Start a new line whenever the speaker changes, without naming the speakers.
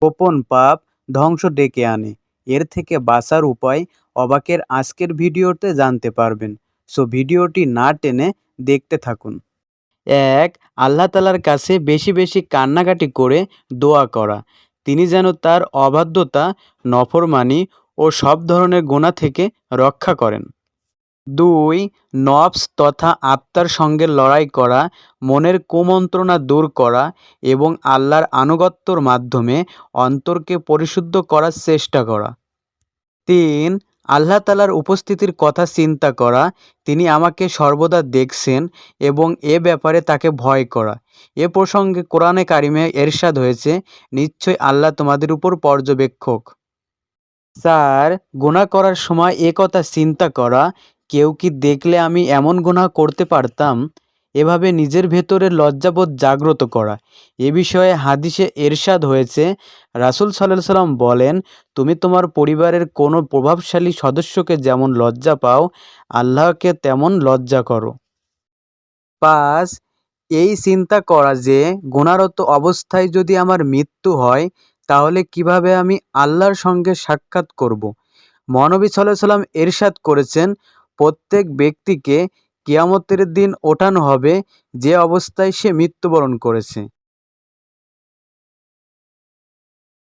গোপন পাপ ধ্বংস ডেকে আনে। এর থেকে বাঁচার উপায় অবাকের আজকের ভিডিওতে জানতে পারবেন। সো ভিডিওটি না টেনে দেখতে থাকুন। এক, আল্লাহ তাআলার কাছে বেশি বেশি কান্নাকাটি করে দোয়া করা। তিনি যেন তার অবাধ্যতা, নফরমানি ও সব ধরনের গুনাহ থেকে রক্ষা করেন। ২. নফস তথা আত্মার সঙ্গে লড়াই করা, মনের কুমন্ত্রণা দূর করা এবং আল্লাহর আনুগত্যর মাধ্যমে অন্তরকে পরিশুদ্ধ করার চেষ্টা করা। ৩. আল্লাহ তাআলার উপস্থিতির কথা চিন্তা করা, তিনি আমাকে সর্বদা দেখছেন এবং এ ব্যাপারে তাকে ভয় করা। এ প্রসঙ্গে কোরআনে কারিমে এরশাদ হয়েছে, নিশ্চয়ই আল্লাহ তোমাদের উপর পর্যবেক্ষক। ৪. গুনাহ করার সময় এ কথা চিন্তা করা, কেউ কি দেখলে আমি এমন গুনাহ করতে পারতাম? এভাবে নিজের ভেতরের লজ্জাবোধ জাগ্রত করা। এ বিষয়ে হাদিসে এরশাদ হয়েছে, রাসূল সাল্লাল্লাহু আলাইহি সাল্লাম বলেন, তুমি তোমার পরিবারের কোনো প্রভাবশালী সদস্যকে যেমন লজ্জা পাও, আল্লাহকে তেমন লজ্জা করো। ৫. এই চিন্তা করা যে গুনাহরত অবস্থায় যদি আমার মৃত্যু হয়, তাহলে কিভাবে আমি আল্লাহর সঙ্গে সাক্ষাৎ করব। মহানবী সাল্লাল্লাহু আলাইহি সাল্লাম ইরশাদ করেছেন, প্রত্যেক ব্যক্তিকে কিয়ামতের দিন ওঠানো হবে যে অবস্থায় সে মৃত্যুবরণ করেছে।